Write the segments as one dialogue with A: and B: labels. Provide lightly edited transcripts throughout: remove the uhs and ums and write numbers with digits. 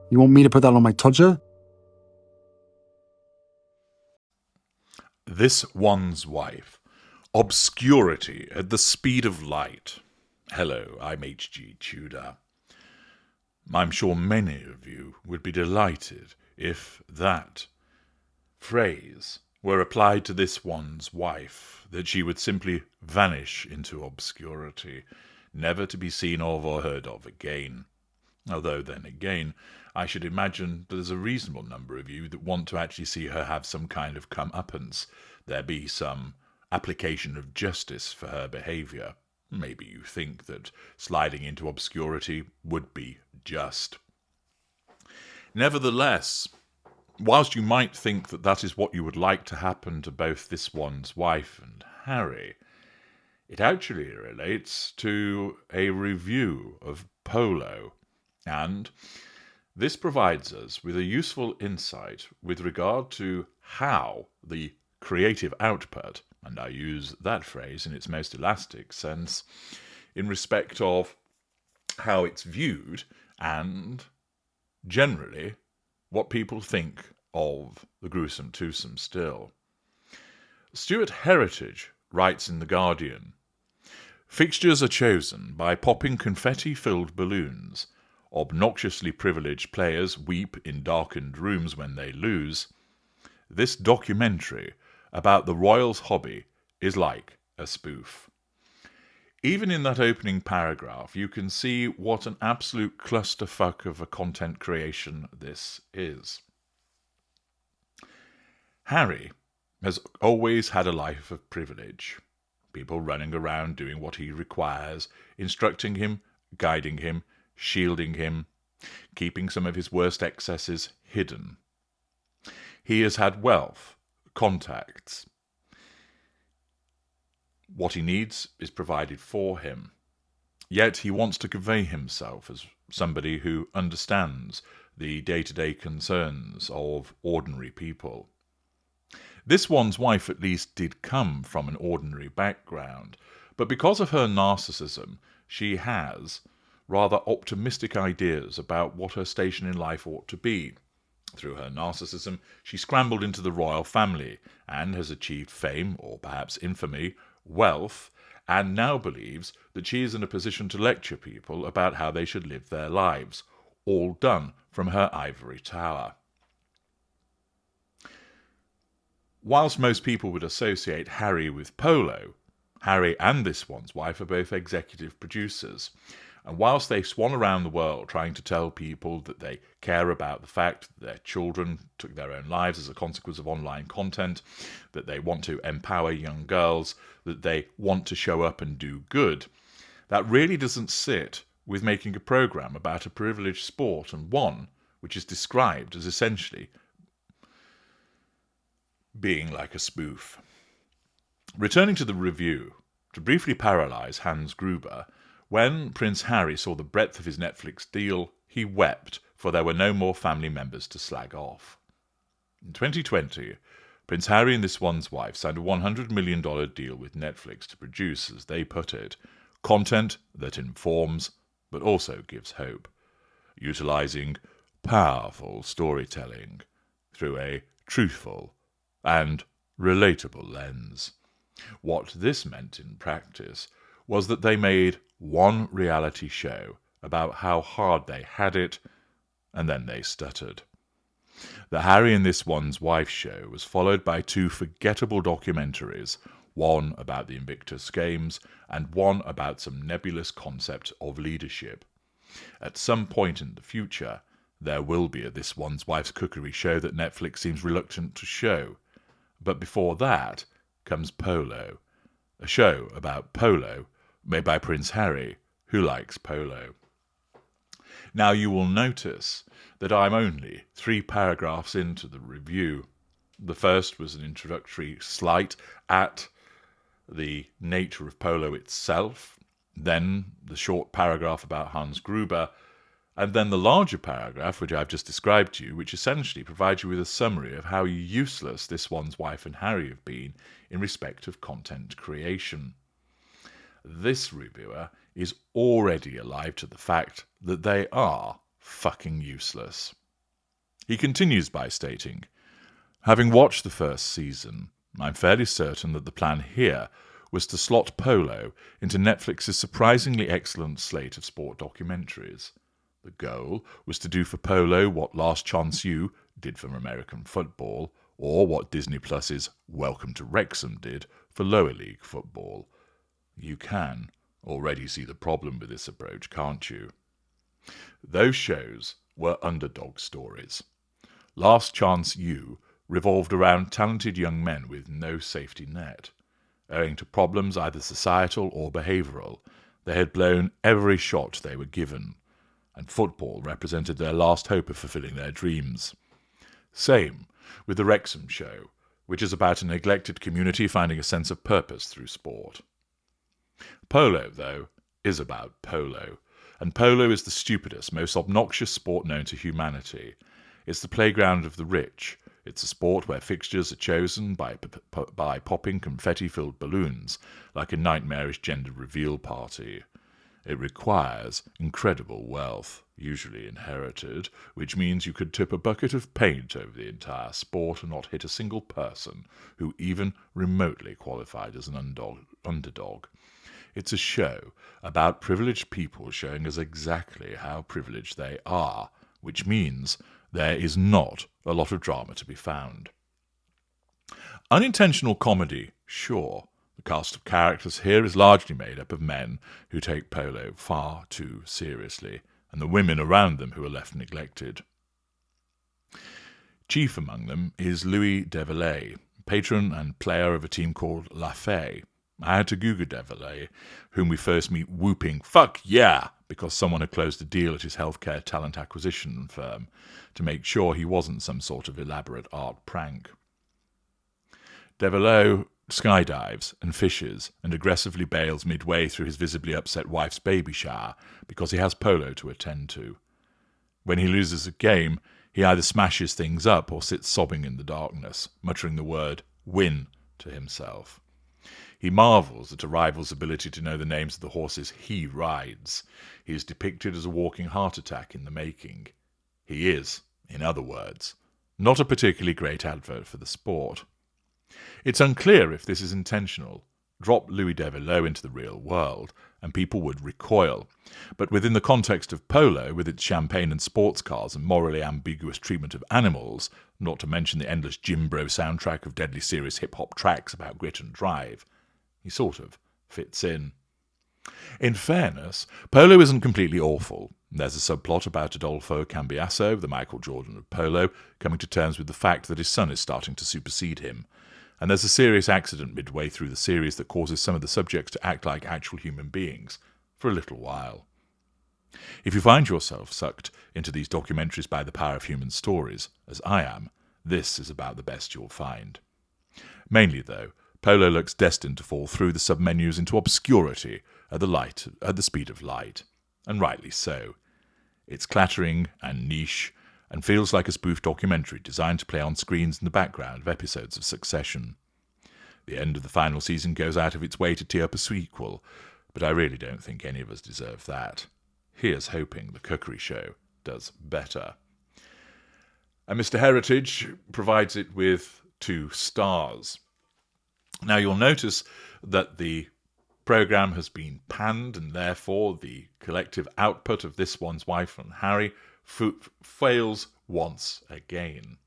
A: You want me to put that on my todger?
B: This one's wife. Obscurity at the speed of light. Hello, I'm H.G. Tudor. I'm sure many of you would be delighted if that phrase were applied to this one's wife, that she would simply vanish into obscurity, never to be seen of or heard of again. Although, then again, I should imagine that there's a reasonable number of you that want to actually see her have some kind of comeuppance. There be some application of justice for her behaviour. Maybe you think that sliding into obscurity would be just. Nevertheless, whilst you might think that that is what you would like to happen to both this one's wife and Harry, it actually relates to a review of Polo, and this provides us with a useful insight with regard to how the creative output, and I use that phrase in its most elastic sense, in respect of how it's viewed and generally what people think of the gruesome twosome still. Stuart Heritage writes in The Guardian, "Fixtures are chosen by popping confetti-filled balloons. Obnoxiously privileged players weep in darkened rooms when they lose. This documentary about the royals' hobby is like a spoof." Even in that opening paragraph, you can see what an absolute clusterfuck of a content creation this is. Harry has always had a life of privilege. People running around doing what he requires, instructing him, guiding him, shielding him, keeping some of his worst excesses hidden. He has had wealth, contacts. What he needs is provided for him. Yet he wants to convey himself as somebody who understands the day-to-day concerns of ordinary people. This one's wife at least did come from an ordinary background, but because of her narcissism, she has rather optimistic ideas about what her station in life ought to be. Through her narcissism, she scrambled into the royal family and has achieved fame, or perhaps infamy, wealth, and now believes that she is in a position to lecture people about how they should live their lives, all done from her ivory tower. Whilst most people would associate Harry with Polo, Harry and this one's wife are both executive producers. And whilst they swan around the world trying to tell people that they care about the fact that their children took their own lives as a consequence of online content, that they want to empower young girls, that they want to show up and do good, that really doesn't sit with making a programme about a privileged sport, and one which is described as essentially being like a spoof. Returning to the review, to briefly paralyse Hans Gruber, when Prince Harry saw the breadth of his Netflix deal, he wept, for there were no more family members to slag off. In 2020, Prince Harry and this one's wife signed a $100 million deal with Netflix to produce, as they put it, content that informs but also gives hope, utilising powerful storytelling through a truthful and relatable lens. What this meant in practice was that they made one reality show about how hard they had it, and then they stuttered. The Harry and This One's Wife show was followed by two forgettable documentaries, one about the Invictus Games and one about some nebulous concept of leadership. At some point in the future, there will be a This One's Wife's cookery show that Netflix seems reluctant to show. But before that comes Polo, a show about polo made by Prince Harry, who likes polo. Now you will notice that I'm only 3 paragraphs into the review. The first was an introductory slight at the nature of polo itself, then the short paragraph about Hans Gruber, and then the larger paragraph, which I've just described to you, which essentially provides you with a summary of how useless This One's Wife and Harry have been in respect of content creation. This reviewer is already alive to the fact that they are fucking useless. He continues by stating, "Having watched the first season, I'm fairly certain that the plan here was to slot polo into Netflix's surprisingly excellent slate of sport documentaries. The goal was to do for polo what Last Chance U did for American football, or what Disney Plus's Welcome to Wrexham did for lower league football. You can already see the problem with this approach, can't you?" Those shows were underdog stories. Last Chance U revolved around talented young men with no safety net. Owing to problems either societal or behavioural, they had blown every shot they were given, and football represented their last hope of fulfilling their dreams. Same with the Wrexham show, which is about a neglected community finding a sense of purpose through sport. Polo, though, is about polo, and polo is the stupidest, most obnoxious sport known to humanity. It's the playground of the rich. It's a sport where fixtures are chosen by popping confetti-filled balloons, like a nightmarish gender reveal party. It requires incredible wealth, usually inherited, which means you could tip a bucket of paint over the entire sport and not hit a single person who even remotely qualified as an underdog. It's a show about privileged people showing us exactly how privileged they are, which means there is not a lot of drama to be found. Unintentional comedy, sure. The cast of characters here is largely made up of men who take polo far too seriously, and the women around them who are left neglected. Chief among them is Louis Devillet, patron and player of a team called La Fée. I had to Google Devillet, whom we first meet whooping "fuck yeah" because someone had closed a deal at his healthcare talent acquisition firm to make sure he wasn't some sort of elaborate art prank. Devillet skydives and fishes and aggressively bails midway through his visibly upset wife's baby shower because he has polo to attend to. When he loses a game, he either smashes things up or sits sobbing in the darkness, muttering the word "win" to himself. He marvels at a rival's ability to know the names of the horses he rides. He is depicted as a walking heart attack in the making. He is, in other words, not a particularly great advert for the sport. It's unclear if this is intentional. Drop Louis Devillet into the real world, and people would recoil. But within the context of polo, with its champagne and sports cars and morally ambiguous treatment of animals, not to mention the endless Jim Bro soundtrack of deadly serious hip-hop tracks about grit and drive, he sort of fits in. In fairness, polo isn't completely awful. There's a subplot about Adolfo Cambiasso, the Michael Jordan of polo, coming to terms with the fact that his son is starting to supersede him. And there's a serious accident midway through the series that causes some of the subjects to act like actual human beings for a little while. If you find yourself sucked into these documentaries by the power of human stories, as I am, this is about the best you'll find. Mainly, though, polo looks destined to fall through the submenus into obscurity at the speed of light, and rightly so. It's clattering and niche, and feels like a spoof documentary designed to play on screens in the background of episodes of Succession. The end of the final season goes out of its way to tee up a sequel, but I really don't think any of us deserve that. Here's hoping the Cookery Show does better. And Mr. Heritage provides it with 2 stars. Now you'll notice that the programme has been panned, and therefore the collective output of This One's Wife and Harry fails once again.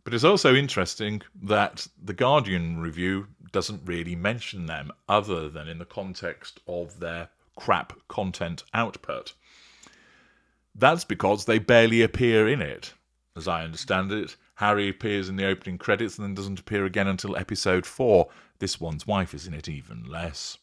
B: But it's also interesting that the Guardian review doesn't really mention them other than in the context of their crap content output. That's because they barely appear in it. As I understand it, Harry appears in the opening credits and then doesn't appear again until episode 4. This One's Wife is in it even less.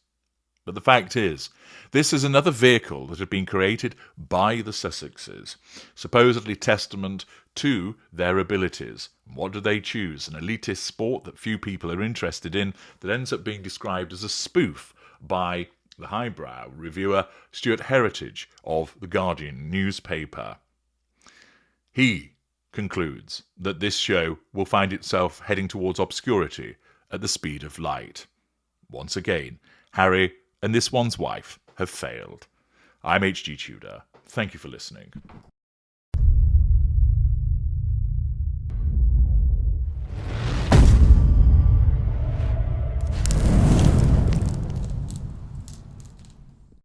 B: But the fact is, this is another vehicle that had been created by the Sussexes, supposedly testament to their abilities. What do they choose? An elitist sport that few people are interested in that ends up being described as a spoof by the highbrow reviewer Stuart Heritage of The Guardian newspaper. He concludes that this show will find itself heading towards obscurity at the speed of light. Once again, Harry and This One's Wife have failed. I'm H.G. Tudor. Thank you for listening.